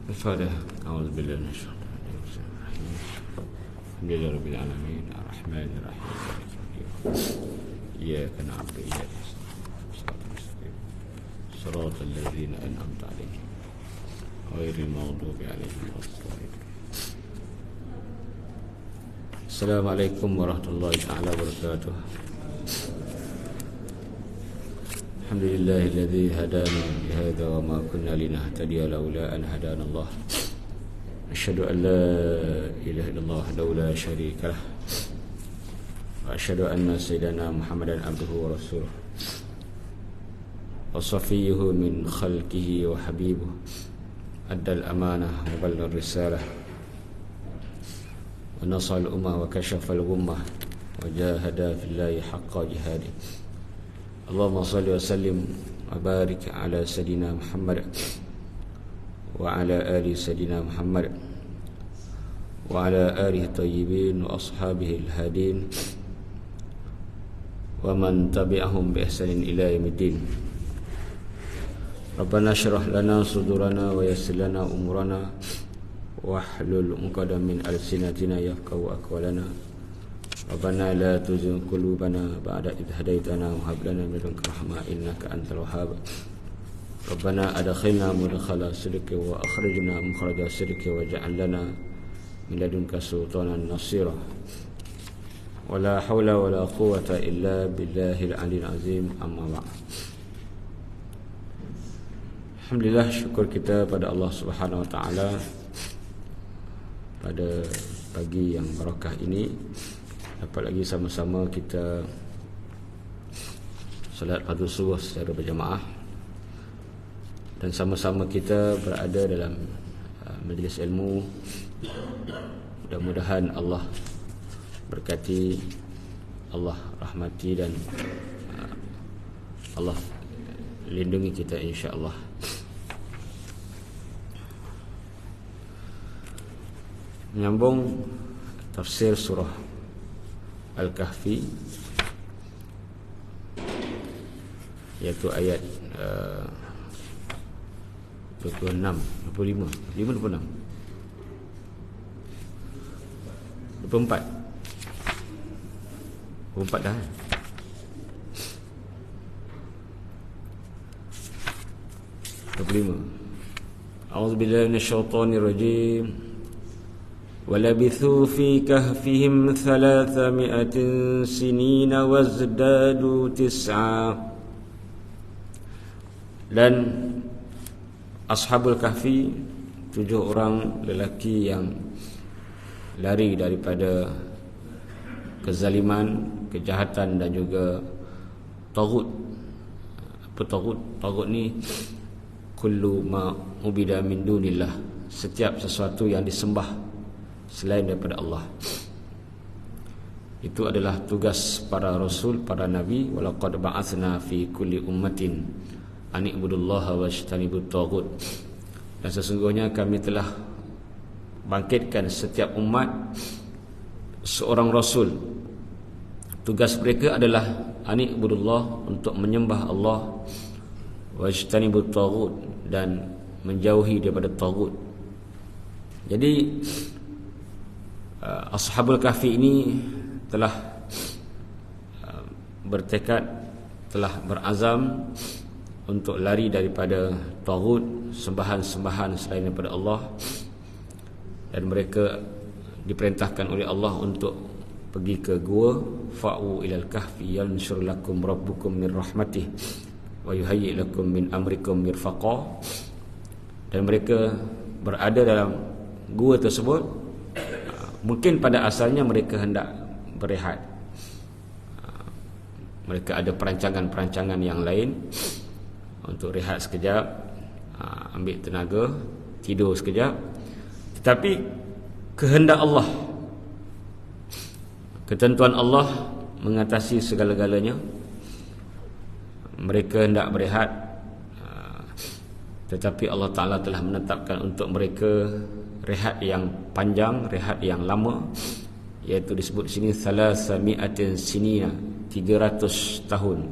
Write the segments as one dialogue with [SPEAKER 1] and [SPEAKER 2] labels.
[SPEAKER 1] الفاتحة. أعوذ بالله من الشيطان الرجيم. الحمد لله رب العالمين الرحمن الرحيم مالك يوم الدين إياك نعبد وإياك نستعين صراط الذين أنعمت عليهم غير المغضوب عليهم ولا الضالين. السلام عليكم ورحمة الله تعالى وبركاته. الحمد لله الذي هدانا لهذا وما كنا لنهتدي لولا أن هدانا الله. أشهد أن لا إله إلا الله وحده لا شريك له وأشهد أن سيدنا محمدا عبده ورسوله وصفيه من خلقه وحبيبه أدى الأمانة وبلغ الرسالة ونصر الأمة وكشف الغمة وجاهد في الله حق جهاده. اللهم صل وسلم وبارك على سيدنا محمد وعلى آل سيدنا محمد وعلى آله الطيبين وأصحابه الهادين ومن تبعهم بإحسان إلى يوم الدين. ربنا اشرح لنا صدورنا ويسر لنا أمورنا واحلل عقدة من ألسنتنا يفقهوا أقوالنا. ربنا لا تزغ قلوبنا بعد إذ هديتنا وهب لنا من لدنك رحمة إنك أنت الوهاب. ربنا أدخلنا مدخل صدق وأخرجنا مخرج صدق واجعل لنا من لدنك سلطانا نصيرا. ولا حول ولا قوة إلا بالله العلي العظيم. أما بعد. Alhamdulillah, syukur kita pada Allah Subhanahu wa taala pada pagi yang barakah ini dapat lagi sama-sama kita salat fardu subuh secara berjamaah dan sama-sama kita berada dalam majlis ilmu. Mudah-mudahan Allah berkati, Allah rahmati dan Allah lindungi kita insya-Allah. Menyambung tafsir surah Al-Kahfi, iaitu ayat 26, 25, 26, 24 dah. A'udzubillahi minasyaitonir rajim. وَلَبِثُوا فِي كَهْفِهِمْ 300 سِنِينَ وَازْدَادُوا 9. Dan Ashabul Kahfi, 7 orang lelaki yang lari daripada kezaliman, kejahatan dan juga taghut. Apa taghut? Taghut ni kullu ma ubida min dunillah, setiap sesuatu yang disembah selain daripada Allah. Itu adalah tugas para rasul, para nabi. Walaqad ba'atsna fi kulli ummatin an ibudullaha wajtanibut taghut. Dan sesungguhnya kami telah bangkitkan setiap umat seorang rasul. Tugas mereka adalah an ibudullah, untuk menyembah Allah, wajtanibut taghut, dan menjauhi daripada taghut. Jadi Ashabul Kahfi ini telah bertekad, telah berazam untuk lari daripada taghut, sembahan-sembahan selain daripada Allah. Dan mereka diperintahkan oleh Allah untuk pergi ke gua. Fa'u ilal kahfi yanshur lakum rabbukum min rahmatih wa yuhayyi lakum min amrikum mirfaqa. Dan mereka berada dalam gua tersebut. Mungkin pada asalnya mereka hendak berehat, mereka ada perancangan-perancangan yang lain untuk rehat sekejap, ambil tenaga, tidur sekejap. Tetapi kehendak Allah, ketentuan Allah mengatasi segala-galanya. Mereka hendak berehat, tetapi Allah Ta'ala telah menetapkan untuk mereka rehat yang panjang, rehat yang lama, iaitu disebut sini 300 sinina, 300 tahun.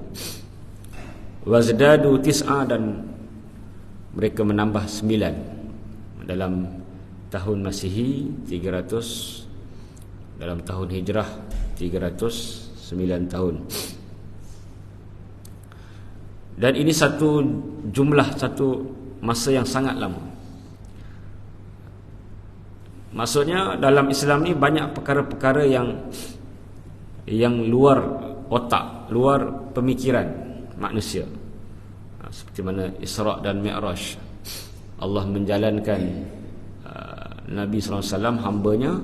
[SPEAKER 1] Wazdadu 9, dan mereka menambah 9. dalam tahun Masihi 300, dalam tahun Hijrah 309 tahun. Dan ini satu jumlah, satu masa yang sangat lama. Maksudnya dalam Islam ni banyak perkara-perkara yang luar otak, luar pemikiran manusia. Seperti mana Isra' dan Mi'raj, Allah menjalankan Nabi SAW, hambanya,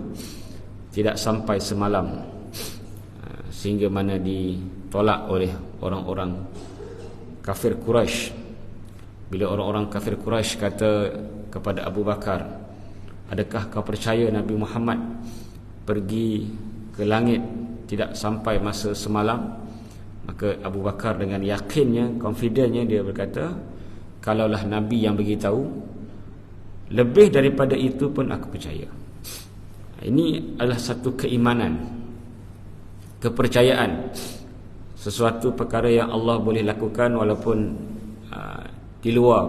[SPEAKER 1] tidak sampai semalam, sehingga mana ditolak oleh orang-orang kafir Quraisy. Bila orang-orang kafir Quraisy kata kepada Abu Bakar, adakah kau percaya Nabi Muhammad pergi ke langit tidak sampai masa semalam? Maka Abu Bakar dengan yakinnya, confidentnya, dia berkata, kalaulah Nabi yang beritahu, lebih daripada itu pun aku percaya. Ini adalah satu keimanan, kepercayaan, sesuatu perkara yang Allah boleh lakukan walaupun di luar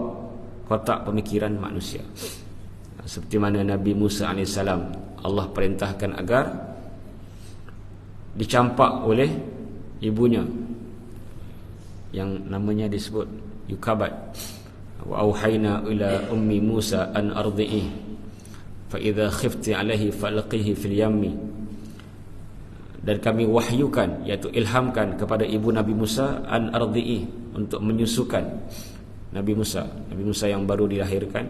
[SPEAKER 1] kotak pemikiran manusia. Seperti mana Nabi Musa AS, Allah perintahkan agar dicampak oleh ibunya yang namanya disebut Yukabat. Wa auhayna ila ummi Musa an ardi'i fa idza khifti alaihi falqihi fil yammi. Dan kami wahyukan, iaitu ilhamkan kepada ibu Nabi Musa, an ardi'i, untuk menyusukan Nabi Musa yang baru dilahirkan.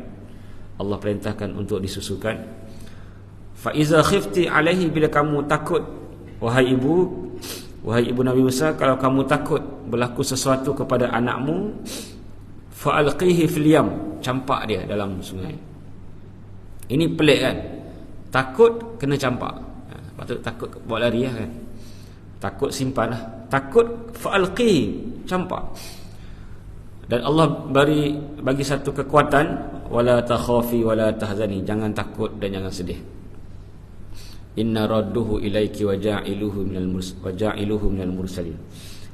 [SPEAKER 1] Allah perintahkan untuk disusukan. Fa iza khifti alaihi, bila kamu takut, wahai ibu Nabi Musa, kalau kamu takut berlaku sesuatu kepada anakmu, fa alqihi fil yam, campak dia dalam sungai. Ini pelik kan? Takut kena campak. Patut takut bawa lari kan? Takut simpanlah. Takut fa alqihi, campak. Dan Allah bagi satu kekuatan, wala takhafi wala tahzani, jangan takut dan jangan sedih. Inna radduhu ilaiki wa ja'iluhu minal mursalin.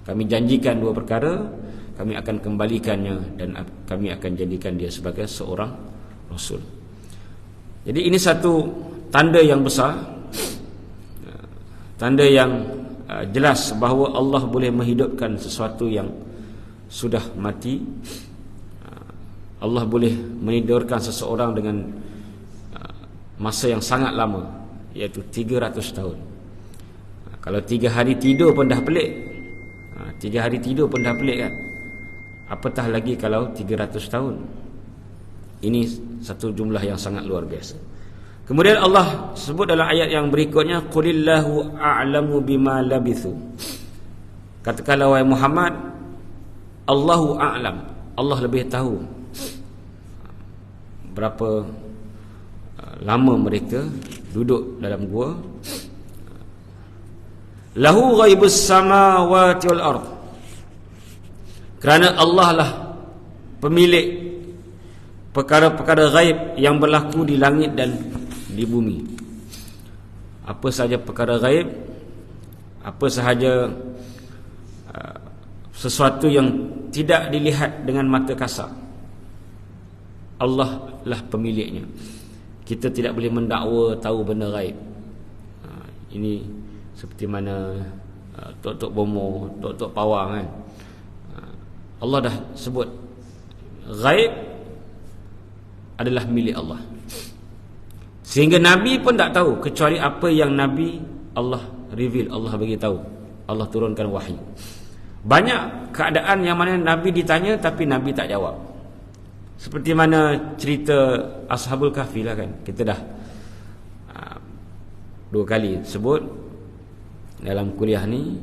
[SPEAKER 1] Kami janjikan dua perkara, kami akan kembalikannya dan kami akan jadikan dia sebagai seorang rasul. Jadi ini satu tanda yang besar, tanda yang jelas bahawa Allah boleh menghidupkan sesuatu yang sudah mati. Allah boleh menidurkan seseorang dengan masa yang sangat lama, iaitu 300 tahun. Kalau 3 hari tidur pun dah pelik, 3 hari tidur pun dah pelik kan, apatah lagi kalau 300 tahun. Ini satu jumlah yang sangat luar biasa. Kemudian Allah sebut dalam ayat yang berikutnya, qulillahu a'lamu bima labithu. Katakanlah wahai Muhammad, Allahu a'lam, Allah lebih tahu berapa lama mereka duduk dalam gua. Lahu ghaibus samawati wal ard, kerana Allah lah pemilik perkara-perkara ghaib yang berlaku di langit dan di bumi. Apa sahaja perkara ghaib, apa sahaja sesuatu yang tidak dilihat dengan mata kasar, Allah lah pemiliknya. Kita tidak boleh mendakwa tahu benda ghaib. Ini seperti mana Tok-Tok Bomo, Tok-Tok Pawang kan. Allah dah sebut ghaib adalah milik Allah, sehingga Nabi pun tak tahu kecuali apa yang Nabi Allah reveal, Allah bagi tahu, Allah turunkan wahyu. Banyak keadaan yang mana Nabi ditanya tapi Nabi tak jawab. Seperti mana cerita Ashabul Kahfi lah kan. Kita dah 2 kali sebut dalam kuliah ni,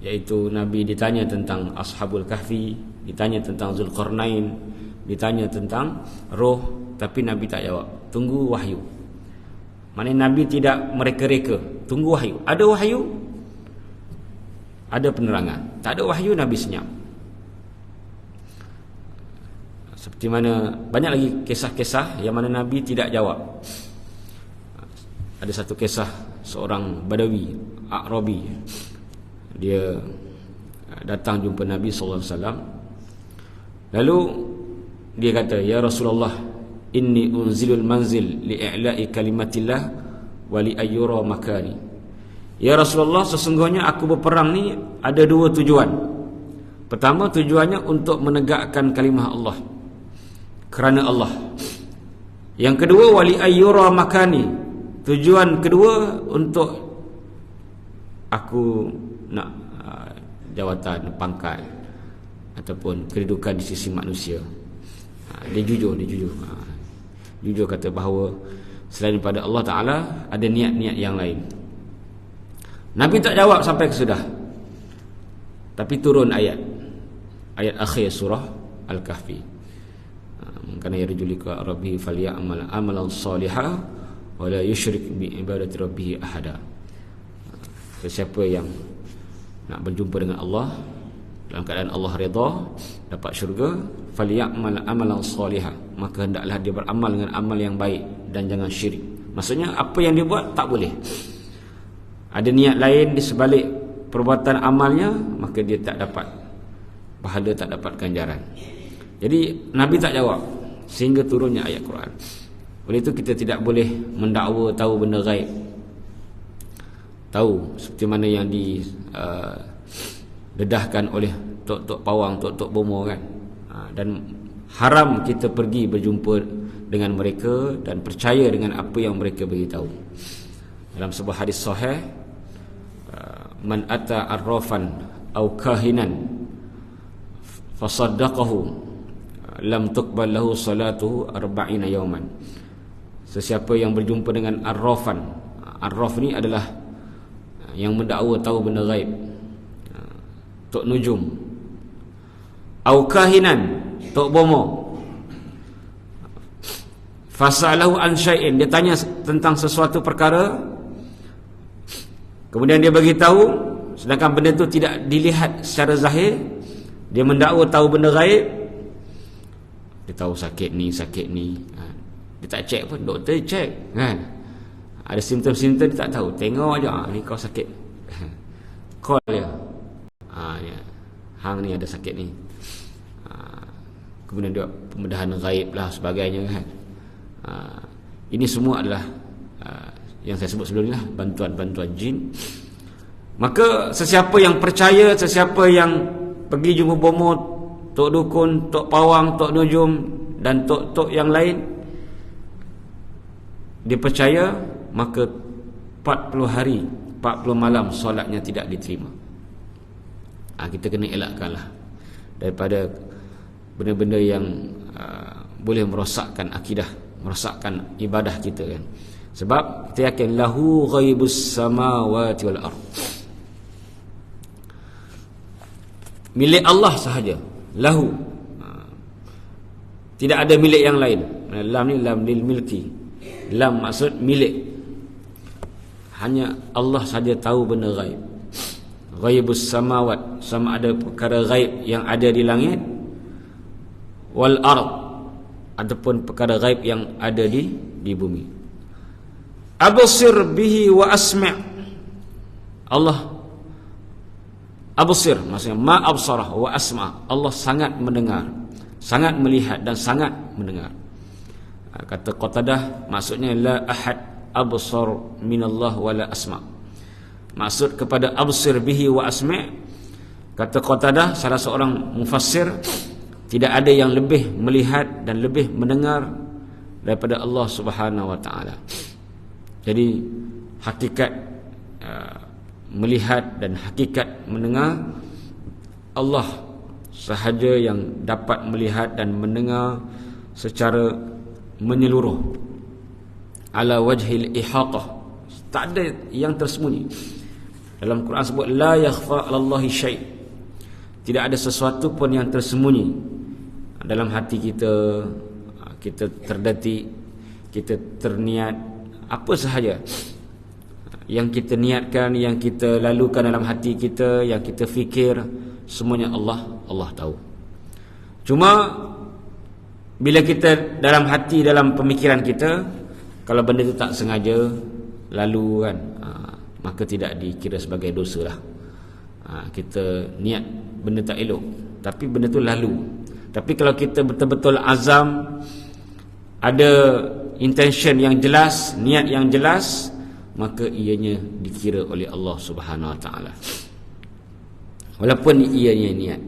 [SPEAKER 1] iaitu Nabi ditanya tentang Ashabul Kahfi, ditanya tentang Zulkarnain, ditanya tentang roh, tapi Nabi tak jawab. Tunggu wahyu. Maknanya Nabi tidak mereka-reka, tunggu wahyu. Ada wahyu, ada penerangan. Tak ada wahyu, Nabi senyap. Seperti mana banyak lagi kisah-kisah yang mana Nabi tidak jawab. Ada satu kisah seorang Badawi, A'rabi. Dia datang jumpa Nabi SAW. Lalu dia kata, ya Rasulullah, inni unzilul manzil li'i'la'i kalimatillah wa li'ayyura makani. Ya Rasulullah, sesungguhnya aku berperang ni ada dua tujuan. Pertama, tujuannya untuk menegakkan kalimah Allah, kerana Allah. Yang kedua, wa li'ayyura makani, tujuan kedua untuk aku nak jawatan, pangkat ataupun kedudukan di sisi manusia. Dia jujur. Jujur kata bahawa selain daripada Allah Ta'ala ada niat-niat yang lain. Nabi tak jawab sampai kesudah, tapi turun ayat akhir surah Al-Kahfi. Kana yarjulika rabbi falyamal amalan salihah wa la yusyrik bi ibadati rabbih ahada. Sesiapa yang nak berjumpa dengan Allah dalam keadaan Allah redha, dapat syurga, falyamal amalan salihah, maka hendaklah dia beramal dengan amal yang baik dan jangan syirik. Maksudnya apa yang dia buat tak boleh ada niat lain di sebalik perbuatan amalnya, maka dia tak dapat pahala, tak dapat ganjaran. Jadi Nabi tak jawab sehingga turunnya ayat Quran. Oleh itu kita tidak boleh mendakwa tahu benda gaib. Tahu seperti mana yang dedahkan oleh tok-tok pawang, tok-tok bomo kan. Dan haram kita pergi berjumpa dengan mereka dan percaya dengan apa yang mereka beritahu. Dalam sebuah hadis sahih, man ata arrafan aw kahinan fasaddaqahu lam tuqbal lahu salatuhu 40 yawman. Sesiapa yang berjumpa dengan arrafan, arraf ni adalah yang mendakwa tahu benda gaib, tok nujum, au kahinan, tok bomo, fasalahu an syai'in, dia tanya tentang sesuatu perkara, kemudian dia bagi tahu sedangkan benda itu tidak dilihat secara zahir, dia mendakwa tahu benda gaib. Dia tahu sakit ni dia tak cek pun, doktor cek kan, ada simptom-simptom dia tak tahu, tengok aja ni kau sakit, call dia, hang ni ada sakit ni, kemudian dia pembedahan gaib lah sebagainya kan. Ini semua adalah yang saya sebut sebelum ni lah, bantuan-bantuan jin. Maka sesiapa yang percaya, sesiapa yang pergi jumpa bomo, tok dukun, tok pawang, tok nujum dan tok-tok yang lain, dia percaya, maka 40 hari 40 malam solatnya tidak diterima. Kita kena elakkanlah daripada benda-benda yang boleh merosakkan akidah, merosakkan ibadah kita kan. Sebab kita yakin lahu ghaibus samawati wal ard, milik Allah sahaja, lahu, tidak ada milik yang lain. Lam ni lam lil milki, lam maksud milik, hanya Allah sahaja tahu benda gaib. Ghaibus samawat, sama ada perkara gaib yang ada di langit, wal ard, ataupun perkara gaib yang ada di bumi. Absir bihi wa asma', Allah absir maksudnya ma absarah wa asma', Allah sangat mendengar, sangat melihat dan sangat mendengar. Kata Qatadah, maksudnya la ahad absar minallah wa la asma'. Maksud kepada absir bihi wa asma', kata Qatadah, salah seorang mufassir, tidak ada yang lebih melihat dan lebih mendengar daripada Allah Subhanahu wa taala. Jadi hakikat melihat dan hakikat mendengar, Allah sahaja yang dapat melihat dan mendengar secara menyeluruh, ala wajhil ihaqah, tak ada yang tersembunyi. Dalam Quran sebut la yakhfa 'alallahi syai', tidak ada sesuatu pun yang tersembunyi dalam hati kita. Kita terdetik, kita terniat, apa sahaja yang kita niatkan, yang kita lalukan dalam hati kita, yang kita fikir, semuanya Allah tahu. Cuma bila kita dalam hati, dalam pemikiran kita, kalau benda itu tak sengaja lalu kan, maka tidak dikira sebagai dosa lah. Kita niat benda tak elok, tapi benda tu lalu. Tapi kalau kita betul-betul azam ada intention yang jelas, niat yang jelas, maka ianya dikira oleh Allah Subhanahu Wa Taala. Walaupun ianya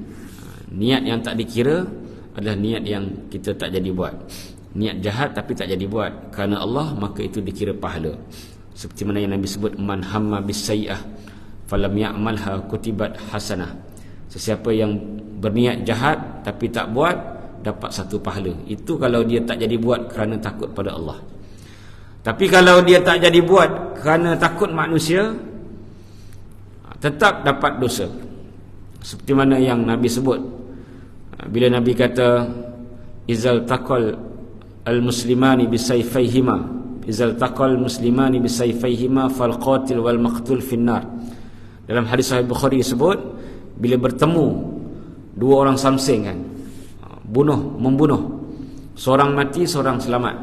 [SPEAKER 1] niat yang tak dikira adalah niat yang kita tak jadi buat. Niat jahat tapi tak jadi buat kerana Allah, maka itu dikira pahala. Seperti mana yang Nabi sebut, man hamma bis sayyi'ah falam ya'malha kutibat hasanah. Sesiapa yang berniat jahat tapi tak buat, dapat satu pahala. Itu kalau dia tak jadi buat kerana takut pada Allah. Tapi kalau dia tak jadi buat kerana takut manusia, tetap dapat dosa. Seperti mana yang Nabi sebut, bila Nabi kata izal taqal al-muslimani bisayfayhima, izal taqal muslimani bisayfayhima fal qatil wal maqtul finnar. Dalam hadis Sahih Bukhari sebut, bila bertemu dua orang samsing kan, membunuh, seorang mati, seorang selamat,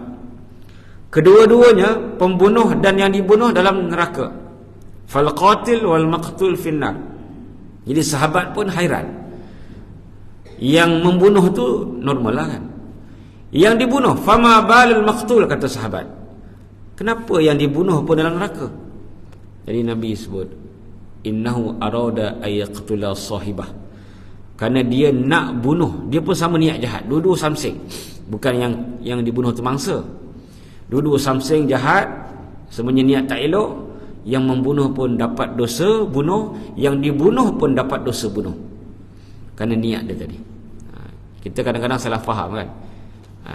[SPEAKER 1] kedua-duanya pembunuh dan yang dibunuh dalam neraka. Fal qatil wal maqtul finnar. Jadi sahabat pun hairan. Yang membunuh tu normal lah kan, yang dibunuh fama balul maqtul, kata sahabat, kenapa yang dibunuh pun dalam neraka? Jadi Nabi sebut, innahu arada ayaqtula sahibah, kerana dia nak bunuh, dia pun sama niat jahat, dua-dua samsing. Bukan yang dibunuh tu mangsa, dua-dua samsing jahat, semuanya niat tak elok. Yang membunuh pun dapat dosa bunuh, yang dibunuh pun dapat dosa bunuh, kerana niat dia tadi. Kita kadang-kadang salah faham kan,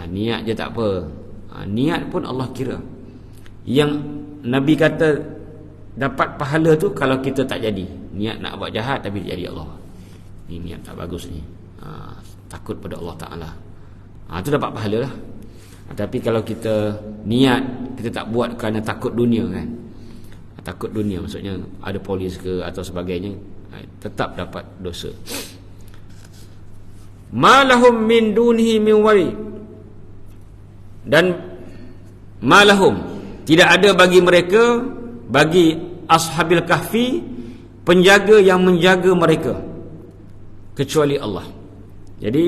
[SPEAKER 1] niat je tak apa, niat pun Allah kira. Yang Nabi kata dapat pahala tu kalau kita tak jadi niat nak buat jahat tapi jadi Allah, ni niat tak bagus ni, takut pada Allah Ta'ala, tu dapat pahala lah. Tapi kalau kita niat, kita tak buat kerana takut dunia kan, takut dunia maksudnya ada polis ke atau sebagainya, tetap dapat dosa. Ma lahum min dunihi min wali, dan ma lahum, tidak ada bagi mereka, bagi ashabil kahfi, penjaga yang menjaga mereka kecuali Allah. Jadi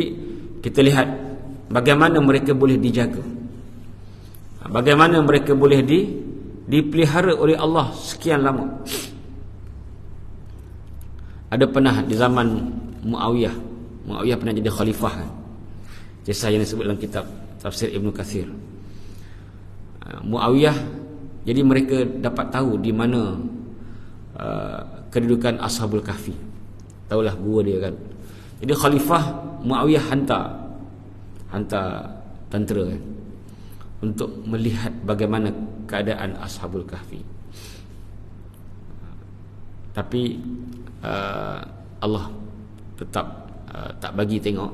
[SPEAKER 1] kita lihat bagaimana mereka boleh dijaga, bagaimana mereka boleh dipelihara oleh Allah sekian lama. Ada pernah di zaman Muawiyah pernah jadi khalifah kan? Kisah yang disebut dalam kitab tafsir Ibn Kathir. Muawiyah, jadi mereka dapat tahu di mana kedudukan Ashabul Kahfi. Tahulah gua dia kan. Jadi khalifah Muawiyah hantar tentera kan, untuk melihat bagaimana keadaan Ashabul Kahfi. Tapi Allah tetap tak bagi tengok.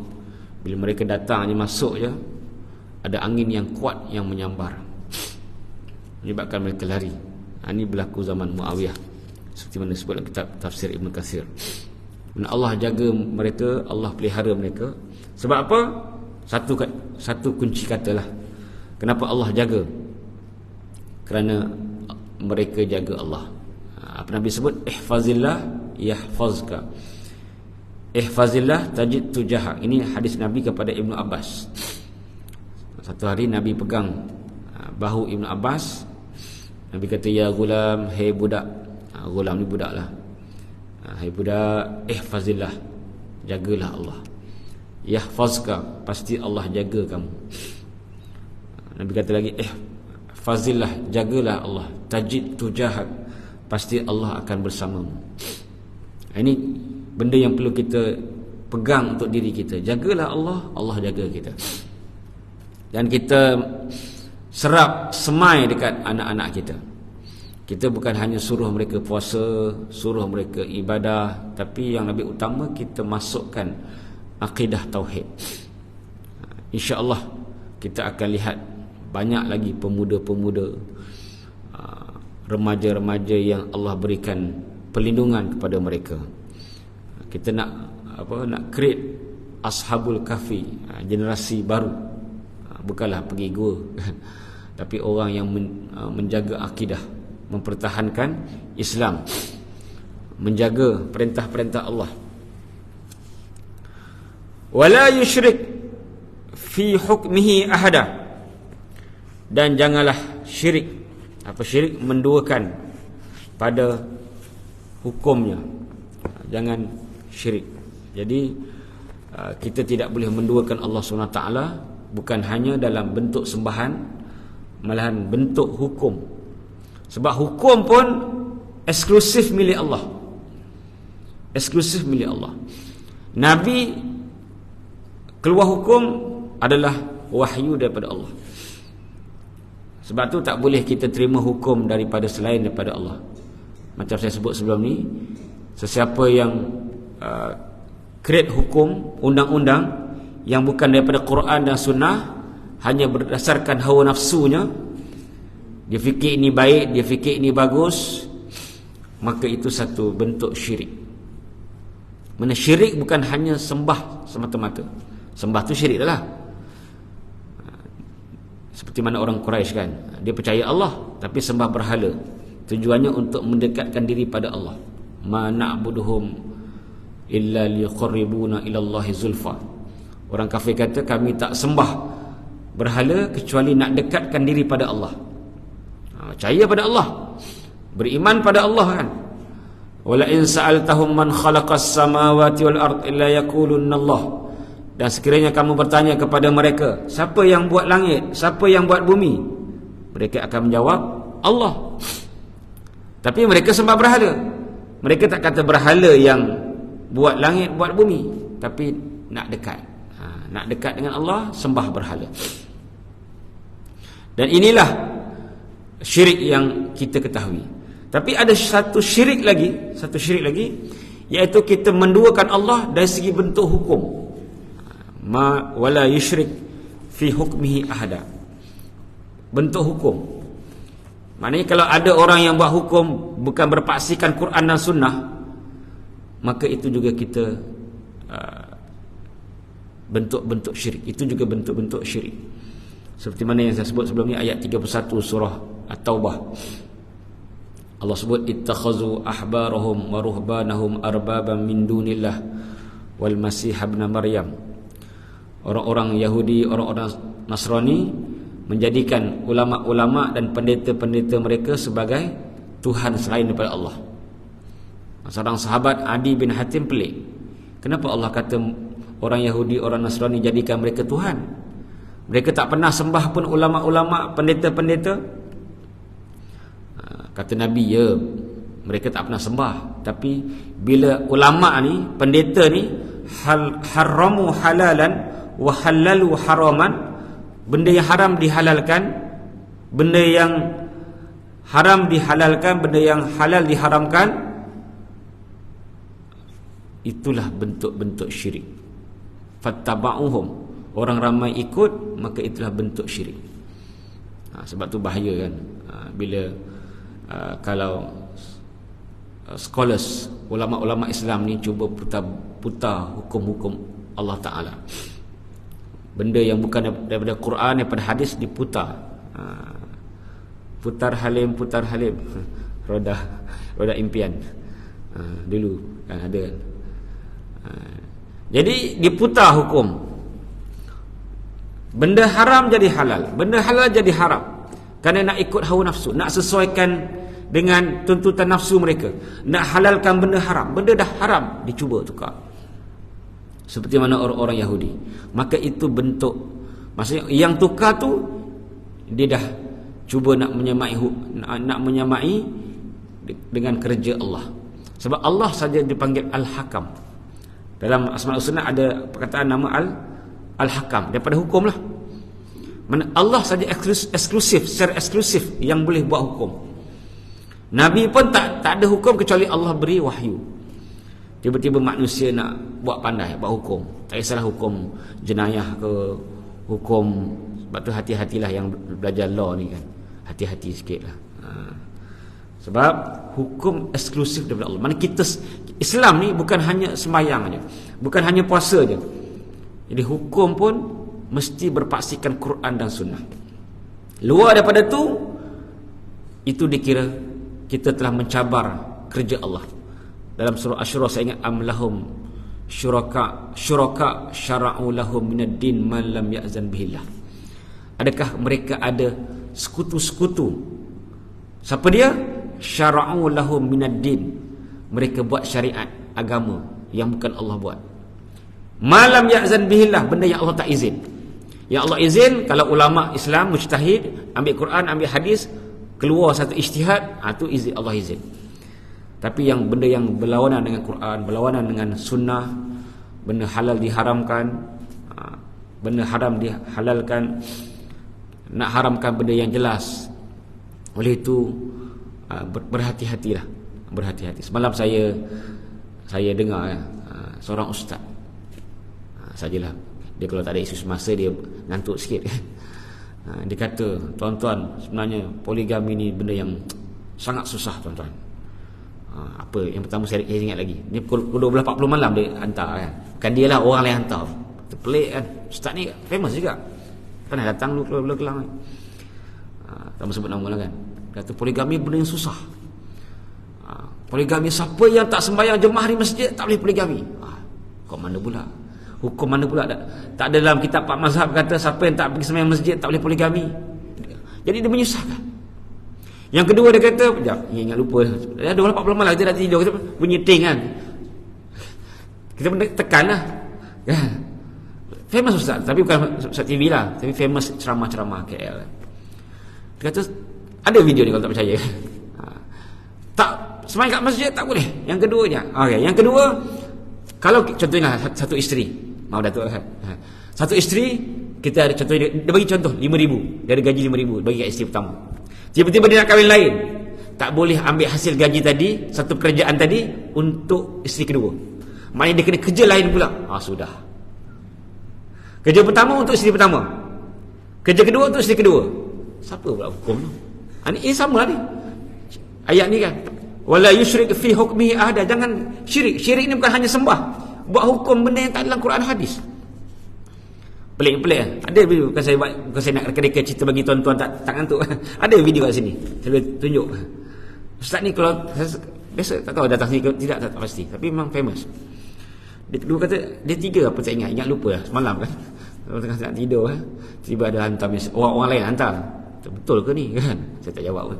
[SPEAKER 1] Bila mereka datang je, masuk je, ada angin yang kuat yang menyambar, menyebabkan mereka lari. Ini berlaku zaman Muawiyah, seperti mana disebut dalam kitab tafsir Ibn Kathir. Allah jaga mereka, Allah pelihara mereka. Sebab apa? Satu kunci katalah kenapa Allah jaga, kerana mereka jaga Allah. Apa Nabi sebut, ihfazillah yahfazka, ihfazillah tajid tujahak. Ini hadis Nabi kepada Ibnu Abbas. Satu hari Nabi pegang bahu Ibnu Abbas. Nabi kata, ya gulam, hei budak. Gulam ni budak lah. Hei budak, ihfazillah, jagalah Allah. Yahfazka, pasti Allah jaga kamu. Nabi kata lagi, ihfazillah, jagalah Allah. Tajid tujahak, pasti Allah akan bersamamu. Ini benda yang perlu kita pegang untuk diri kita. Jagalah Allah, Allah jaga kita. Dan kita serap semai dekat anak-anak kita. Kita bukan hanya suruh mereka puasa, suruh mereka ibadah, tapi yang lebih utama kita masukkan akidah tauhid. InsyaAllah kita akan lihat banyak lagi pemuda-pemuda, remaja-remaja yang Allah berikan perlindungan kepada mereka. Kita nak create Ashabul Kahfi, generasi baru. Bukanlah pergi gua tapi orang yang menjaga akidah, mempertahankan Islam, menjaga perintah-perintah Allah. Wala yusyrik fi hukmihi ahada, Dan janganlah syirik. Apa syirik? Menduakan pada hukumnya. Jangan syirik. Jadi kita tidak boleh menduakan Allah SWT, bukan hanya dalam bentuk sembahan, malahan bentuk hukum. Sebab hukum pun eksklusif milik Allah. Eksklusif milik Allah. Nabi keluar hukum adalah wahyu daripada Allah. Sebab tu tak boleh kita terima hukum daripada selain daripada Allah. Macam saya sebut sebelum ni, sesiapa yang create hukum, undang-undang yang bukan daripada Quran dan Sunnah, hanya berdasarkan hawa nafsunya, dia fikir ini baik, dia fikir ini bagus, maka itu satu bentuk syirik. Mana syirik bukan hanya sembah semata-mata. Sembah tu syirik dah lah. Seperti mana orang Quraisy kan, dia percaya Allah tapi sembah berhala. Tujuannya untuk mendekatkan diri pada Allah. Ma na'buduhum illa liqarribuna ila Allahi zulfa. Orang kafir kata, kami tak sembah berhala kecuali nak dekatkan diri pada Allah. Percaya pada Allah, beriman pada Allah kan. Wala in sa'altahum man khalaqas samawati wal ard illa yaqulunna Allah. Dan sekiranya kamu bertanya kepada mereka, siapa yang buat langit, siapa yang buat bumi, mereka akan menjawab Allah. Tapi mereka sembah berhala. Mereka tak kata berhala yang buat langit, buat bumi, tapi nak dekat. Nak dekat dengan Allah, sembah berhala. Dan inilah syirik yang kita ketahui. Tapi ada satu syirik lagi, iaitu kita menduakan Allah dari segi bentuk hukum. Ma wala yusyrik fi hukmihi ahada. Bentuk hukum. Maknanya kalau ada orang yang buat hukum bukan berpaksikan Quran dan Sunnah, maka itu juga kita bentuk-bentuk syirik. Itu juga bentuk-bentuk syirik. Seperti mana yang saya sebut sebelum ni, ayat 31 surah At-Taubah. Allah sebut, ittakhazu ahbarahum wa ruhbanahum arbaban min dunillah wal masih ibn Maryam. Orang-orang Yahudi, orang-orang Nasrani menjadikan ulama-ulama dan pendeta-pendeta mereka sebagai Tuhan selain daripada Allah. Seorang sahabat, Adi bin Hatim, pelik. Kenapa Allah kata orang Yahudi, orang Nasrani jadikan mereka Tuhan? Mereka tak pernah sembah pun ulama-ulama, pendeta-pendeta. Kata Nabi, ya, mereka tak pernah sembah. Tapi bila ulama ni, pendeta ni haramu halalan wa halalu haraman, benda yang haram dihalalkan, benda yang haram dihalalkan, benda yang halal diharamkan, itulah bentuk-bentuk syirik. Fattaba'uhum, orang ramai ikut, maka itulah bentuk syirik. Sebab tu bahaya kan, bila kalau scholars, ulama-ulama Islam ni cuba putar hukum-hukum Allah Ta'ala, benda yang bukan daripada Quran, daripada hadis, diputar. Putar halim roda impian. Dulu kan ada. Jadi diputar hukum. Benda haram jadi halal, benda halal jadi haram, kerana nak ikut hawa nafsu, nak sesuaikan dengan tuntutan nafsu mereka, nak halalkan benda haram. Benda dah haram dicuba tukar, seperti mana orang-orang Yahudi. Maka itu bentuk, maksudnya yang tukar tu dia dah cuba nak menyamai dengan kerja Allah. Sebab Allah saja dipanggil Al-Hakam. Dalam Asmaul Husna ada perkataan nama Al-Hakam, daripada hukum lah. Mana Allah saja eksklusif, secara eksklusif yang boleh buat hukum. Nabi pun tak ada hukum kecuali Allah beri wahyu. Tiba-tiba manusia nak buat pandai, buat hukum. Tak kisahlah hukum jenayah ke, hukum. Sebab tu hati-hatilah yang belajar law ni kan, hati-hati sikit lah. Sebab hukum eksklusif daripada Allah. Mana kita, Islam ni bukan hanya sembahyang aja, bukan hanya puasa je. Jadi hukum pun mesti berpaksikan Quran dan Sunnah. Luar daripada tu, itu dikira kita telah mencabar kerja Allah. Dalam surah Asy-Syura saya ingat, am lahum syuraka syara'u lahum minad din man lam ya'zan bihillah. Adakah mereka ada sekutu-sekutu. Siapa dia? Syara'u lahum minad din. Mereka buat syariat agama yang bukan Allah buat. Malam ya'zan bihillah, benda yang Allah tak izin. Yang Allah izin, kalau ulama Islam mujtahid ambil Quran, ambil hadis, keluar satu ijtihad, itu izin, Allah izin. Tapi yang benda yang berlawanan dengan Quran, berlawanan dengan sunnah, benda halal diharamkan, benda haram dihalalkan, nak haramkan benda yang jelas. Oleh itu berhati-hatilah, berhati-hati. Semalam saya dengar seorang ustaz, sajalah dia kalau tak ada isu semasa dia ngantuk sikit. Dia kata, tuan-tuan, sebenarnya poligami ni benda yang sangat susah, tuan-tuan. Apa yang pertama saya ingat lagi, ni pukul 12.40 malam dia hantar kan. Bukan dia lah, orang lain hantar. Terpelik kan. Ustaz ni famous juga, pernah datang lu Kelang kan. Tak mahu sebut nama lah kan. Kata poligami benda yang susah. Poligami, siapa yang tak sembahyang jemaah di masjid tak boleh poligami. Kok mana pula? Hukum mana pula? Tak ada dalam kitab Pak Mazhab kata siapa yang tak pergi sembahyang masjid tak boleh poligami. Jadi dia menyusahkan. Yang kedua dia kata, sekejap, ingat lupa. Dah 12.40 malam kita dah tidur, kita bunyi ting kan. Kita tekan lah. Famous ustaz, tapi bukan ustaz TV lah, tapi famous ceramah-ceramah KL. Dia kata, ada video ni kalau tak percaya. Tak sembahyang kat masjid tak boleh. Yang keduanya, yang kedua, kalau contohnya satu isteri, maaf Datuk, satu isteri, kita ada contohnya, dia bagi contoh 5,000, dia ada gaji 5,000 bagi kat isteri pertama. Tiba-tiba dia nak kahwin lain, tak boleh ambil hasil gaji tadi, satu pekerjaan tadi untuk isteri kedua. Maknanya dia kena kerja lain pula. Sudah. Kerja pertama untuk isteri pertama, kerja kedua untuk isteri kedua. Siapa pula hukum tu? Ini sama ni. Ayat ni kan, wala yusyrik fi hukmihi ahada. Jangan syirik. Syirik ni bukan hanya sembah, buat hukum benda yang tak dalam Quran hadis. Pelik-pelik lah. Ada video, bukan saya nak reka-reka cerita bagi tuan-tuan tak ngantuk. Ada video kat sini, saya boleh tunjuk. Ustaz ni kalau biasa tak tahu datang sini ke tidak, tak pasti, tapi memang famous. Dia kedua kata, dia tiga apa tak ingat lupa lah, semalam kan. Kalau tengah nak tidur tiba ada hantar mesej, orang lain hantar. Betul ke ni kan? Saya tak jawab pun.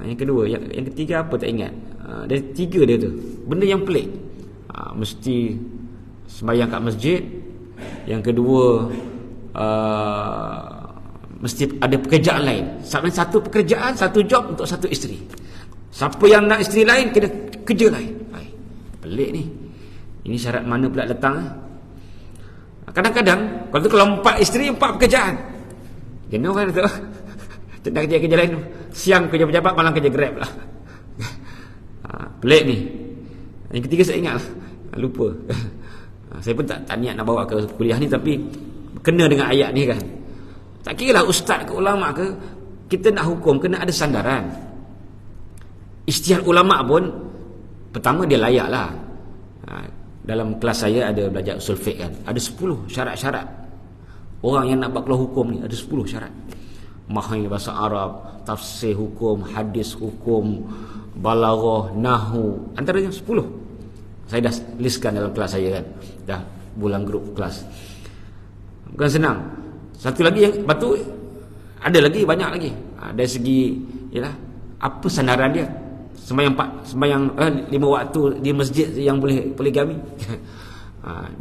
[SPEAKER 1] Yang kedua, yang ketiga apa tak ingat. Dia tiga dia tu, benda yang pelik. Mesti sembahyang kat masjid. Yang kedua, mesti ada pekerjaan lain. Satu pekerjaan, satu job untuk satu isteri. Siapa yang nak isteri lain kena kerja lain. Pelik ni. Ini syarat mana pula datang? Kadang-kadang kalau 4 isteri 4 pekerjaan, kena kan tu. Tak kerja lain, siang kerja pejabat, malam kerja Grab lah. Pelik ni. Yang ketiga saya ingat lah, lupa. Saya pun tak niat nak bawa ke kuliah ni, tapi kena dengan ayat ni kan. Tak kira lah ustaz ke ulama ke, kita nak hukum kena ada sandaran. Ijtihad ulama pun pertama dia layak lah. Dalam kelas saya ada belajar usul fiqh kan, ada 10 syarat-syarat. Orang yang nak buat keluar hukum ni ada 10 syarat. Mahir bahasa Arab, tafsir hukum, hadis hukum, balaghah, nahwu, antaranya 10. Saya dah listkan dalam kelas saya kan, dah bulan grup kelas. Bukan senang. Satu lagi yang batu, ada lagi, banyak lagi. Dari segi ialah apa sandaran dia. Sembahyang 5 waktu di masjid yang boleh poligami.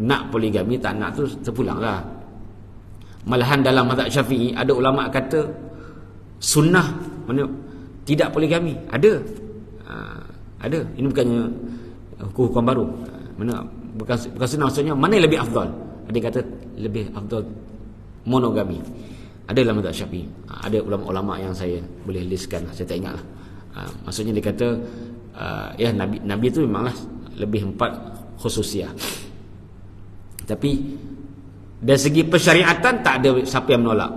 [SPEAKER 1] Nak poligami tak nak tu terpulanglah. Malahan dalam mazhab Syafi'i ada ulama kata sunnah mana tidak poligami. Ada. Ini bukannya hukum baru. Mana bukan sunnah, maksudnya mana yang lebih afdal. Ada yang kata lebih afdal monogami. Ada dalam mazhab Syafi'i. Ada ulama-ulama yang saya boleh listkan, saya tak ingatlah. Maksudnya dia kata Nabi itu memanglah lebih 4 khususiah. Tapi dari segi persyariatan tak ada siapa yang menolak.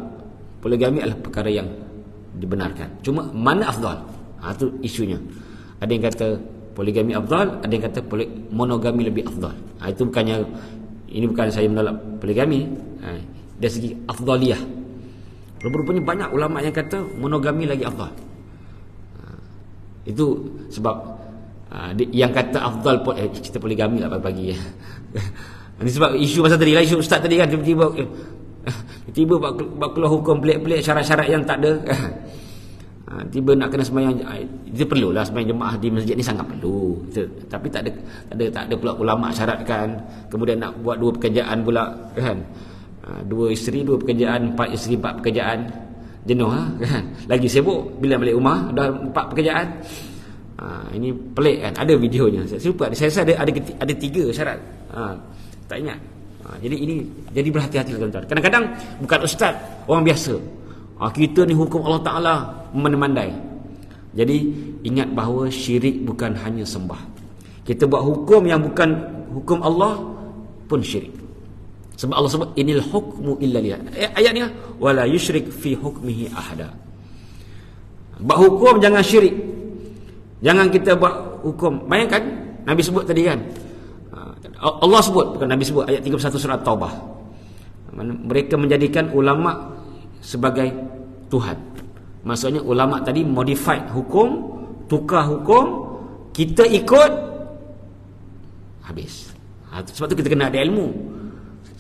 [SPEAKER 1] Poligami adalah perkara yang dibenarkan. Cuma mana afdal? Itu isunya. Ada yang kata poligami afdal, ada yang kata monogami lebih afdal. Itu bukannya, ini bukan saya menolak poligami. Dari segi afdaliyah, rupanya banyak ulama yang kata monogami lagi afdal. Itu sebab yang kata afdal cerita poligami lah pagi-pagi. Ini sebab isu pasal tadi lah, isu ustaz tadi kan, tiba-tiba Tiba buat keluar hukum pelik-pelik, syarat-syarat yang tak ada. Tiba nak kena sembahyang, dia perlulah sembahyang jemaah di masjid ni, sangat perlu. Tapi tak ada pula ulama syaratkan. Kemudian nak buat 2 pekerjaan pula kan. 2 isteri 2 pekerjaan, 4 isteri 4 pekerjaan. Jenuh kan. Lagi sibuk bila balik rumah dah 4 pekerjaan. Ini pelik kan. Ada videonya. Saya lupa. Saya rasa ada 3 syarat. Tak ingat. Jadi berhati-hati tuan-tuan. Kadang-kadang bukan ustaz, orang biasa. Kita ni hukum Allah Ta'ala memandai. Jadi ingat bahawa syirik bukan hanya sembah. Kita buat hukum yang bukan hukum Allah pun syirik. Sebab Allah sebut inil hukmu illa lillah. Ayat ni wala yusyrik fi hukmihi ahada. Buat hukum jangan syirik. Jangan kita buat hukum. Bayangkan Nabi sebut tadi kan. Allah sebut, bukan Nabi sebut, ayat 31 surah Taubah. Mereka menjadikan ulama sebagai Tuhan. Maksudnya ulama tadi modified hukum, tukar hukum, kita ikut, habis. Sebab tu kita kena ada ilmu.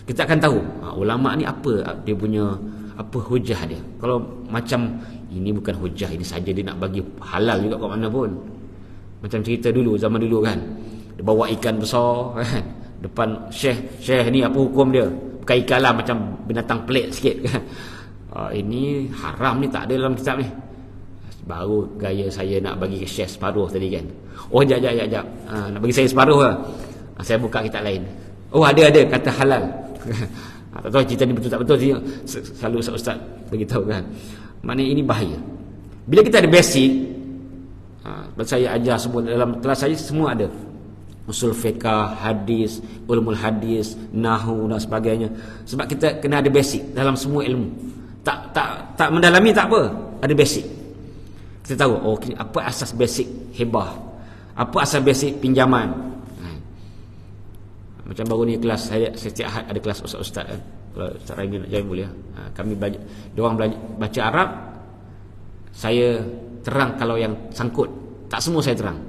[SPEAKER 1] Kita akan tahu ulama ni apa dia punya, apa hujah dia. Kalau macam ini bukan hujah, ini saja dia nak bagi halal juga kat mana pun. Macam cerita dulu, zaman dulu kan, dia bawa ikan besar kan, depan syekh ni, apa hukum dia? Bukan ikan lah, macam binatang pelik sikit kan. Ini haram ni, tak ada dalam kitab ni. Baru gaya saya nak bagi ke syekh separuh tadi kan. Jap. Nak bagi saya separuh lah. Saya buka kitab lain. Ada kata halal. Tak tahu cerita ni betul tak betul. Selalu ustaz beritahu kan. Maknanya ini bahaya. Bila kita ada basic, saya ajar semua dalam kelas saya, semua ada. Usul fiqah, hadis, ulumul hadis, nahwu dan sebagainya. Sebab kita kena ada basic dalam semua ilmu. Tak mendalami tak apa, ada basic. Kita tahu apa asas basic hibah, apa asas basic pinjaman. Macam baru ni kelas saya setiap Ahad ada kelas ustaz-ustaz kan. Kalau Ustaz Raimi nak join boleh. Kami belajar, diorang belajar baca Arab. Saya terang kalau yang sangkut. Tak semua saya terang.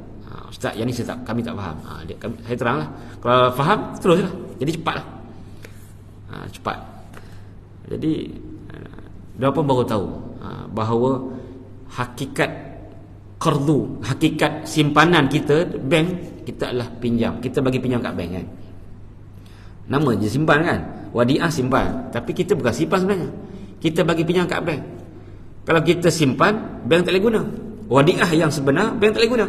[SPEAKER 1] Ustaz, yang ni kami tak faham. Saya terang lah. Kalau faham, teruslah. Jadi cepatlah. Cepat. Jadi dia pun baru tahu bahawa hakikat qardu, hakikat simpanan kita bank, kita adalah pinjam. Kita bagi pinjam kat bank kan. Nama je simpan kan. Wadiah simpan. Tapi kita bukan simpan sebenarnya. Kita bagi pinjam kat bank. Kalau kita simpan, bank tak boleh guna. Wadiah yang sebenar, bank tak boleh guna.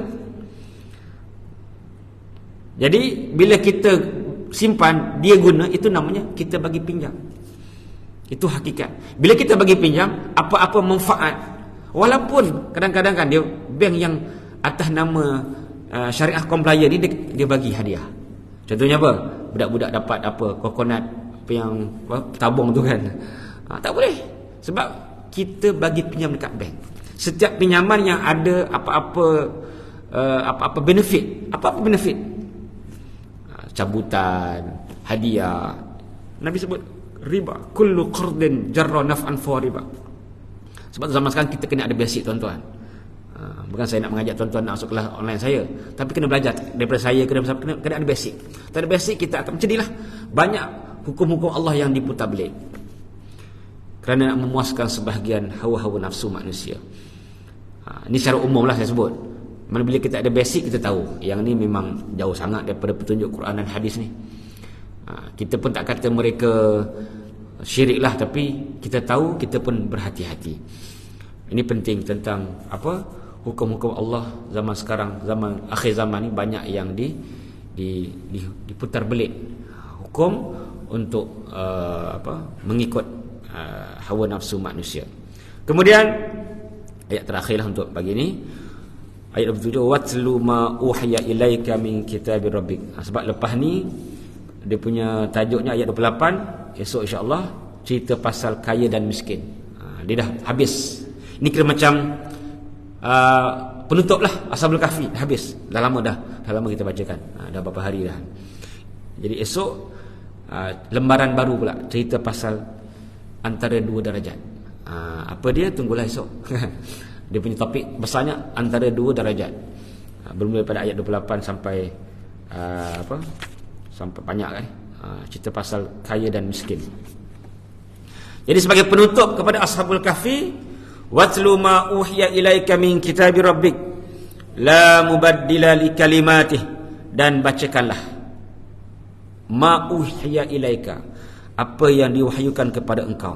[SPEAKER 1] Jadi bila kita simpan, dia guna, itu namanya kita bagi pinjam. Itu hakikat. Bila kita bagi pinjam, apa-apa manfaat, walaupun kadang-kadang kan dia bank yang atas nama syariah compliant ni, dia bagi hadiah. Contohnya apa? Budak-budak dapat apa, coconut apa yang tabung tu kan. Tak boleh. Sebab kita bagi pinjam dekat bank. Setiap pinjaman yang ada apa-apa benefit, cabutan, hadiah. Nabi sebut riba, kullu qardin jarra naf'an fa riba. Sebab zaman sekarang kita kena ada basic tuan-tuan. Bukan saya nak mengajak tuan-tuan nak masuk kelas online saya, tapi kena belajar daripada saya, kena ada basic. Tak ada basic, kita akan macam inilah. Banyak hukum-hukum Allah yang diputar belik kerana nak memuaskan sebahagian hawa-hawa nafsu manusia. Ini secara umum lah saya sebut. Mana bila kita ada basic, kita tahu yang ni memang jauh sangat daripada petunjuk Quran dan hadis ni. Kita pun tak kata mereka syirik lah, tapi kita tahu, kita pun berhati-hati. Ini penting tentang apa, hukum-hukum Allah zaman sekarang, zaman akhir zaman ni banyak yang diputar belik hukum untuk mengikut hawa nafsu manusia. Kemudian ayat terakhirlah untuk pagi ini, ayat 27, watlu ma uhiya ilaika min kitabir rabbik. Sebab lepas ni dia punya tajuknya ayat 28, esok insya-Allah cerita pasal kaya dan miskin. Dia dah habis. Ini kira macam penutup lah Ashabul Kahfi, dah habis. Dah lama kita bacakan. Dah beberapa hari dah. Jadi esok lembaran baru pula, cerita pasal antara 2 darajat. Apa dia? Tunggulah esok. Dia punya topik besarnya antara 2 darajat. Bermula daripada ayat 28 sampai sampai banyak kan. Cerita pasal kaya dan miskin. Jadi sebagai penutup kepada Ashabul Kahfi, watlu ma uhiya ilaika min kitabi rabbik la mubaddila li kalimatih, dan bacakanlah ma uhiya ilaika, apa yang diwahyukan kepada engkau,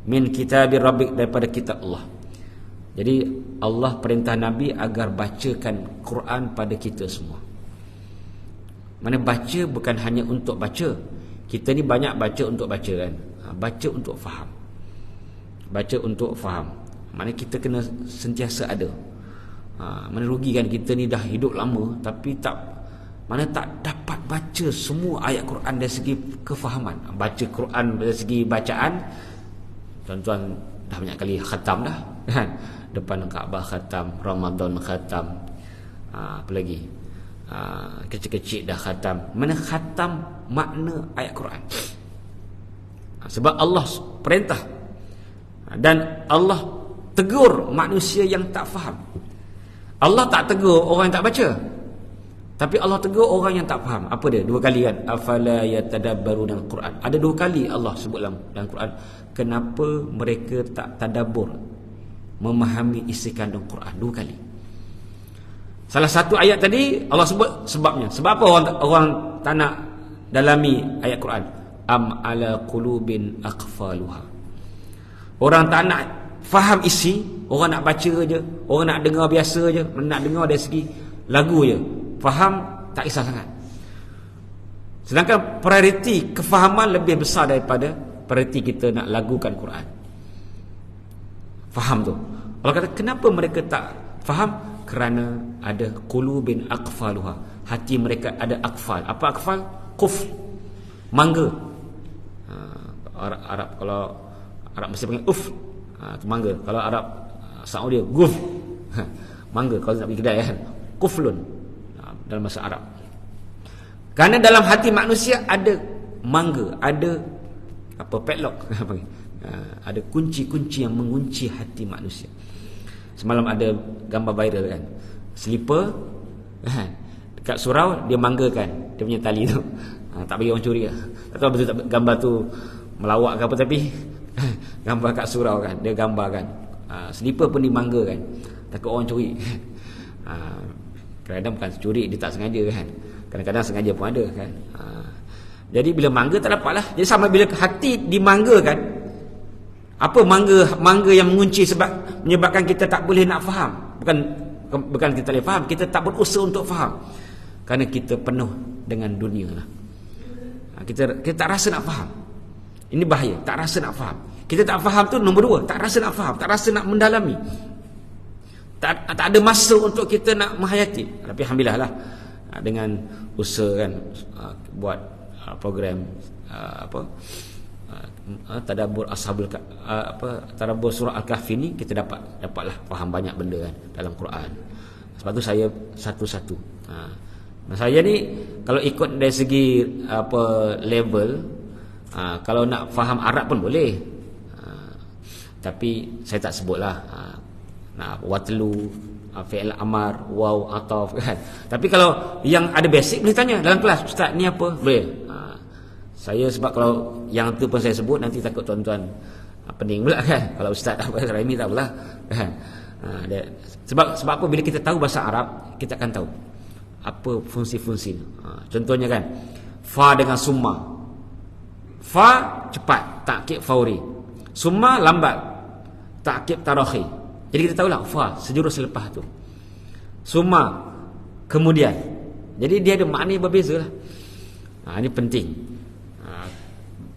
[SPEAKER 1] min kitabi rabbik, daripada kitab Allah. Jadi Allah perintah Nabi agar bacakan Quran pada kita semua. Mana baca bukan hanya untuk baca. Kita ni banyak baca untuk baca kan. Baca untuk faham. Baca untuk faham. Mana kita kena sentiasa ada. Mana rugi kan kita ni dah hidup lama tapi tak dapat baca semua ayat Quran dari segi kefahaman. Baca Quran dari segi bacaan, tuan-tuan dah banyak kali khatam dah kan. Depan Kaabah khatam, Ramadan khatam, apa lagi, kecil-kecil dah khatam. Mana khatam makna ayat Quran. Sebab Allah perintah dan Allah tegur manusia yang tak faham. Allah tak tegur orang yang tak baca, tapi Allah tegur orang yang tak faham. Apa dia? 2 kali kan, afala yatadabbaruna al-Quran. Ada 2 kali Allah sebut dalam Quran kenapa mereka tak tadabbur, memahami isi kandung Quran. 2 kali. Salah satu ayat tadi Allah sebut sebabnya. Sebab apa orang tak nak dalami ayat Quran? Am ala qulubin aqfaluha. Orang tak nak faham isi, orang nak baca je, orang nak dengar biasa je, nak dengar dari segi lagu je, faham tak kisah sangat. Sedangkan prioriti kefahaman lebih besar daripada prioriti kita nak lagukan Quran. Faham tu. Allah kata kenapa mereka tak faham? Kerana ada qulubin aqfaluha. Hati mereka ada aqfal. Apa aqfal? Quf. Mangga. Arab kalau Arab mesti panggil uf. Tu mangga. Kalau Arab Saudi guf. Mangga kalau nak pergi kedai kan. Quflun dalam bahasa Arab. Kerana dalam hati manusia ada mangga, ada apa, padlock. Ada kunci-kunci yang mengunci hati manusia. Semalam ada gambar viral kan, slipper kan, dekat surau dia manggakan dia punya tali tu, tak bagi orang curi lah. Tak tahu betul tak gambar tu melawak ke apa, tapi gambar kat surau kan, dia gambarkan slipper pun dimanggakan, takut orang curi. Kadang-kadang bukan curi, dia tak sengaja kan, kadang-kadang sengaja pun ada kan. Jadi bila mangga tak dapat lah. Jadi sama bila hati dimanggakan, apa mangga yang mengunci sebab menyebabkan kita tak boleh nak faham. Bukan kita boleh faham, kita tak berusaha untuk faham. Kerana kita penuh dengan dunia lah. Kita tak rasa nak faham. Ini bahaya, tak rasa nak faham. Kita tak faham tu nombor 2, tak rasa nak faham, tak rasa nak mendalami. Tak ada masa untuk kita nak menghayati. Tapi alhamdulillah lah, dengan usaha kan, buat program tadabbur tadabbur surah Al-Kahfi ni, kita dapatlah faham banyak benda kan dalam Quran. Sebab tu saya satu-satu. Saya ni kalau ikut dari segi level, kalau nak faham Arab pun boleh. Tapi saya tak sebutlah watlu, fi'il amar, waw, ataf kan. Tapi kalau yang ada basic boleh tanya dalam kelas, ustaz ni apa? Boleh. Saya sebab kalau yang tu pun saya sebut, nanti takut tuan-tuan pening pula kan. Kalau ustaz apa Raimi tak apalah kan. Sebab apa, bila kita tahu bahasa Arab, kita akan tahu apa fungsi-fungsi. Contohnya kan, fa dengan summa. Fa cepat, takkib fauri. Summa lambat, takkib tarakhi. Jadi kita tahulah fa sejurus selepas tu. Summa kemudian. Jadi dia ada makna yang berbeza lah. Ini penting.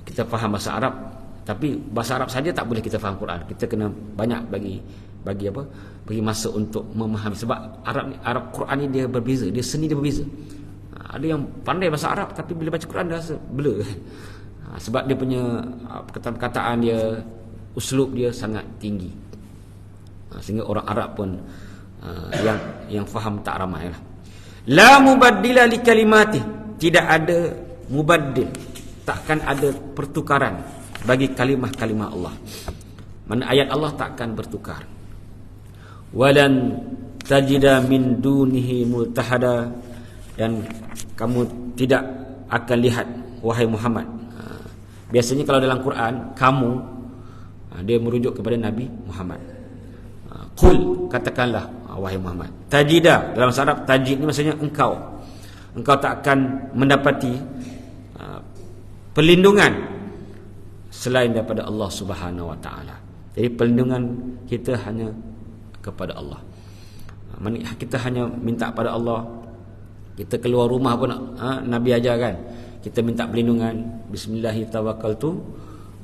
[SPEAKER 1] Kita faham bahasa Arab, tapi bahasa Arab saja tak boleh kita faham Quran. Kita kena banyak bagi masa untuk memahami. Sebab Arab Quran ni dia berbeza, dia seni dia berbeza. Ada yang pandai bahasa Arab tapi bila baca Quran dia rasa blur. Sebab dia punya perkataan dia, uslub dia sangat tinggi. Sehingga orang Arab pun yang faham tak ramai lah. La mubaddila li kalimati, tidak ada mubaddil, takkan ada pertukaran bagi kalimah-kalimah Allah. Mana ayat Allah takkan bertukar. Walan tajida min dunihi multahada, dan kamu tidak akan lihat wahai Muhammad. Biasanya kalau dalam Quran kamu Dia merujuk kepada Nabi Muhammad. Qul, katakanlah wahai Muhammad. Tajida, dalam bahasa Arab tajid ni maksudnya engkau tak akan mendapati perlindungan selain daripada Allah Subhanahu wa taala. Jadi perlindungan kita hanya kepada Allah. Kita hanya minta pada Allah. Kita keluar rumah pun Nabi ajar kan, kita minta perlindungan. Bismillahi tawakkaltu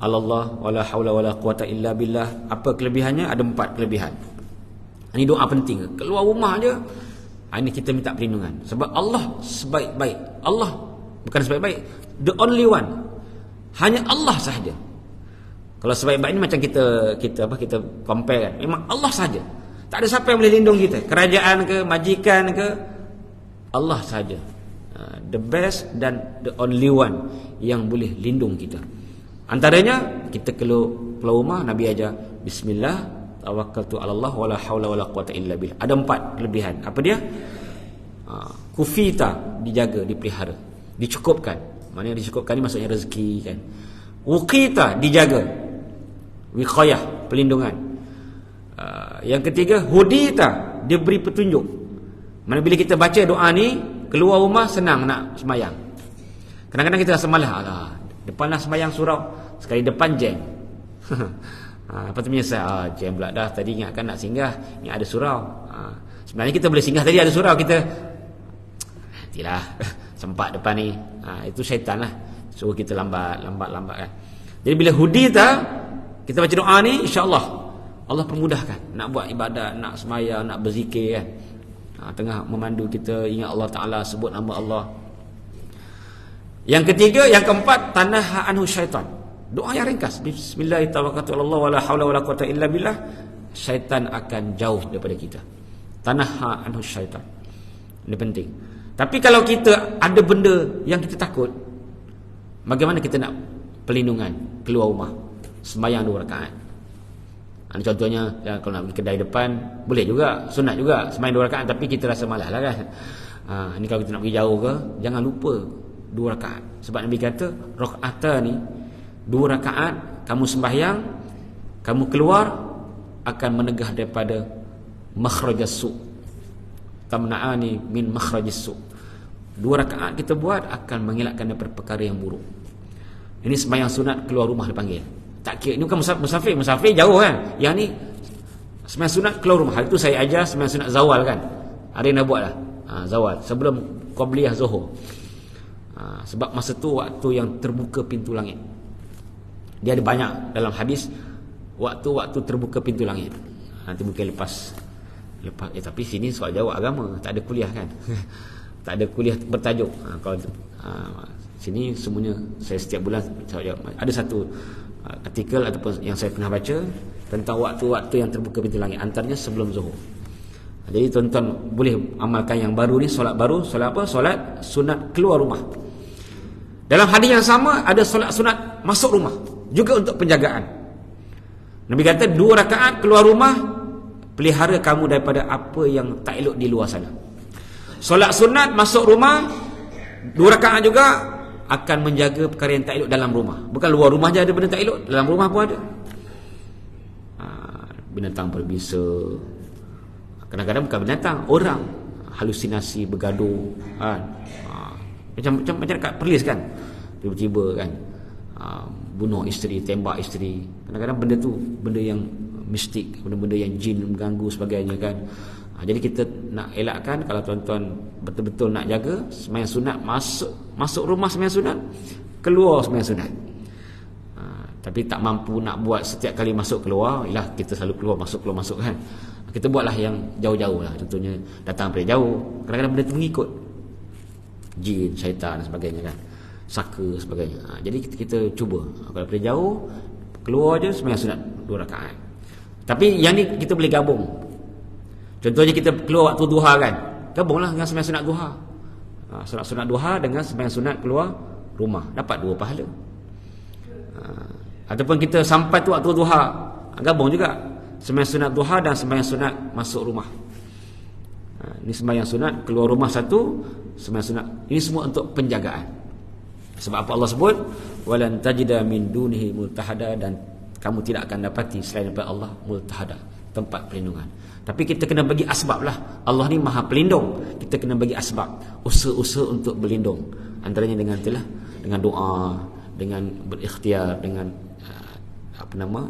[SPEAKER 1] 'alallah wala haula wala quwata illa billah. Apa kelebihannya? Ada 4 kelebihan. Ini doa penting. Keluar rumah je, ini kita minta perlindungan. Sebab Allah sebaik-baik. Allah bukan sebaik-baik, the only one. Hanya Allah sahaja. Kalau sebaik-baik ini macam kita compare kan. Memang Allah sahaja. Tak ada siapa yang boleh lindung kita. Kerajaan ke, majikan ke, Allah sahaja. The best dan the only one yang boleh lindung kita. Antaranya kita keluar rumah, Nabi ajar bismillah tawakkaltu 'alallah wala haula wala quwata illa billah. Ada 4 kelebihan. Apa dia? Kufita, dijaga, dipelihara, dicukupkan. Maknanya dicukupkan ni maksudnya rezeki kan. Wuqita, dijaga, wiqayah, perlindungan. Yang ketiga, hudita, dia beri petunjuk. Mana bila kita baca doa ni, keluar rumah senang nak semayang. Kadang-kadang kita rasa malas, depan nak semayang surau, sekali depan jam. Lepas tu menyesal, jam pula dah, tadi ingatkan nak singgah, ni ada surau. Sebenarnya kita boleh singgah, tadi ada surau, kita nantilah sempat depan ni. Itu syaitan lah, suruh kita lambat kan. Jadi bila hudita, kita baca doa ni, insya-Allah Allah permudahkan nak buat ibadat, nak semayang, nak berzikir kan. Tengah memandu kita ingat Allah Ta'ala, sebut nama Allah. Yang ketiga, yang keempat, tanaha anhu syaitan. Doa yang ringkas, bismillahirrahmanirrahim wala haula wala quwata illa billah. Syaitan akan jauh daripada kita. Tanaha anhu syaitan. Ini penting. Tapi kalau kita ada benda yang kita takut, bagaimana kita nak perlindungan keluar rumah? Sembahyang 2 rakaat. Contohnya kalau nak pergi kedai depan, boleh juga, sunat juga sembahyang 2 rakaat, tapi kita rasa malas lah kan. Ini kalau kita nak pergi jauh ke, jangan lupa 2 rakaat. Sebab Nabi kata rakaat ni 2 rakaat kamu sembahyang, kamu keluar akan menegah daripada makhrajas su. Tamna'ani min makhrajis su. 2 rakaat kita buat akan mengelakkan daripada perkara yang buruk. Ini sembahyang sunat keluar rumah dipanggil. Tak kira, ini bukan musafir jauh kan. Yang ni sembahyang sunat keluar rumah. Hari tu saya ajar sembahyang sunat zawal kan. Ada yang dah buat lah. Zawal sebelum qabliyah zuhur. Sebab masa tu waktu yang terbuka pintu langit. Dia ada banyak dalam hadis waktu-waktu terbuka pintu langit. Nanti mungkin lepas tapi sini soal jawab agama, tak ada kuliah kan. Tak ada kuliah bertajuk. Kalau sini semuanya saya setiap bulan saya jawab. Ada satu artikel ataupun yang saya pernah baca tentang waktu-waktu yang terbuka pintu langit, antaranya sebelum zuhur. Jadi tuan-tuan boleh amalkan yang baru ni, solat baru. Solat apa? Solat sunat keluar rumah. Dalam hadis yang sama ada solat sunat masuk rumah, juga untuk penjagaan. Nabi kata 2 rakaat keluar rumah, pelihara kamu daripada apa yang tak elok di luar sana. Solat sunat masuk rumah 2 rakaat juga akan menjaga perkara yang tak elok dalam rumah. Bukan luar rumah je ada benda tak elok, dalam rumah pun ada. Binatang berbisa, kadang-kadang bukan binatang, orang, halusinasi, bergaduh macam dekat Perlis kan, tiba-tiba kan bunuh isteri, tembak isteri. Kadang-kadang benda tu benda yang mistik, benda-benda yang jin mengganggu sebagainya kan. Jadi kita nak elakkan. Kalau tuan-tuan betul-betul nak jaga, sembahyang sunat masuk rumah sembahyang sunat, keluar sembahyang sunat. Tapi tak mampu nak buat setiap kali masuk keluar, ialah kita selalu keluar masuk kan. Kita buatlah yang jauh-jauh lah. Contohnya datang dari jauh, kadang-kadang benda tu mengikut jin, syaitan dan sebagainya kan, saka sebagainya. Jadi kita cuba kalau dari jauh keluar je sembahyang sunat 2 rakaat. Tapi yang ni kita boleh gabung. Contohnya kita keluar waktu duha kan, gabunglah dengan sembahyang sunat duha. Solat sunat duha dengan sembahyang sunat keluar rumah, dapat 2 pahala. Ataupun kita sampai tu waktu duha, gabung juga sembahyang sunat duha dan sembahyang sunat masuk rumah. Ini sembahyang sunat keluar rumah satu, sembahyang sunat. Ini semua untuk penjagaan. Sebab apa Allah sebut walan tajida min dunihi multahada, dan kamu tidak akan dapati selain daripada Allah multahada, tempat perlindungan. Tapi kita kena bagi asbab lah. Allah ni maha pelindung, kita kena bagi asbab, usaha-usaha untuk berlindung. Antaranya dengan doa, dengan berikhtiar, dengan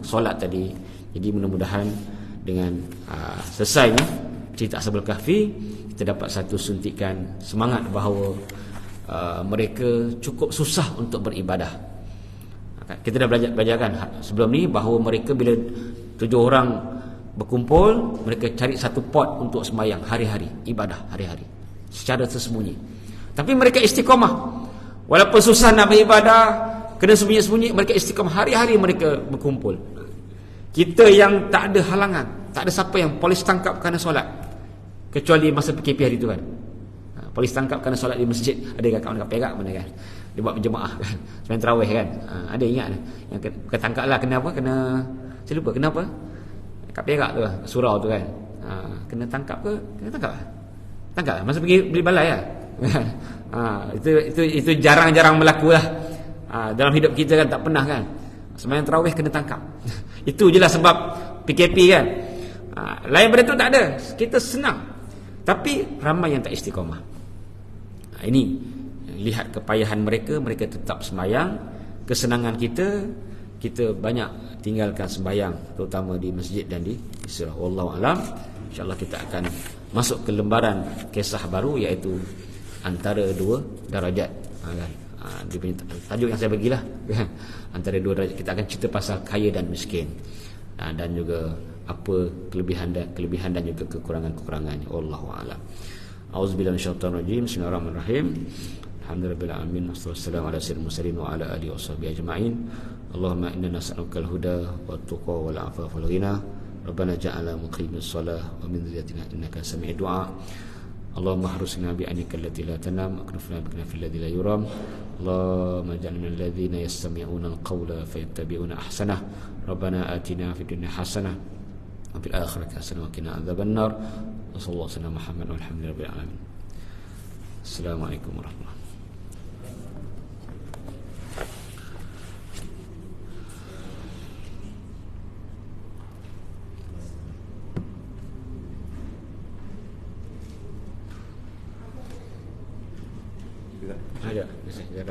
[SPEAKER 1] solat tadi. Jadi mudah-mudahan dengan selesainya cerita Ashabul Kahfi, kita dapat satu suntikan semangat bahawa mereka cukup susah untuk beribadah. Kita dah belajar kan sebelum ni bahawa mereka bila 7 orang berkumpul, mereka cari satu pot untuk sembahyang hari-hari, ibadah hari-hari secara tersembunyi. Tapi mereka istiqamah. Walaupun susah nak beribadah, kena sembunyi-sembunyi, mereka istiqamah hari-hari, mereka berkumpul. Kita yang tak ada halangan, tak ada siapa yang polis tangkap kerana solat, kecuali masa PKP hari tu kan. Polis tangkap kerana solat di masjid. Ada kawan kat Perak mana kan, dia buat berjemaah kan, sembahyang tarawih kan. Ada ingat yang ketangkap lah, kena apa, kena, saya lupa kenapa, kat Perak tu lah, surau tu kan. Kena tangkap ke? Kena tangkap lah. Tangkap lah, masa pergi beli balai lah. Itu jarang-jarang berlaku lah. Dalam hidup kita kan tak pernah kan sembahyang tarawih kena tangkap. Itu je lah sebab PKP kan. Lain pada tu tak ada, kita senang. Tapi ramai yang tak istiqamah. Ini lihat kepayahan mereka, mereka tetap sembahyang. Kesenangan kita banyak tinggalkan sembahyang, terutama di masjid dan di surau. Wallahu alam. InsyaAllah kita akan masuk ke lembaran kisah baru, iaitu antara 2 darajat kan. Dia punya tajuk yang saya bagilah antara 2 darajat. Kita akan cerita pasal kaya dan miskin, dan juga apa kelebihan dan juga kekurangan-kekurangannya. Wallahu a'lam. Auzubillahi minasyaitonir rajim. Bismillahirrahmanirrahim. Alhamdulillahirabbil alamin. Wassalamu ala sayyidil mursalin wa ala alihi washabihi ajma'in. Allahumma inna nas'aluka al-huda wat-tuqa wal 'afafa wal ghina. Rabbana ja'alna muqimis shalah wa min dhurriyyatina innaka sami'ud du'a. Allahumma harusna bi anika allati la tanam, aknifna bika fil ladzi la yuram. Allahumma ij'alna minal ladzina yastami'una al-qawla fayattabi'una ahsanah. Rabbana atina fid dunya hasanah wa fil akhirati hasanah wa qina adzabannar. Sallallahu alaihi Muhammad walhamdulillahil alamin. Assalamualaikum warahmatullahi wabarakatuh. Ada, saya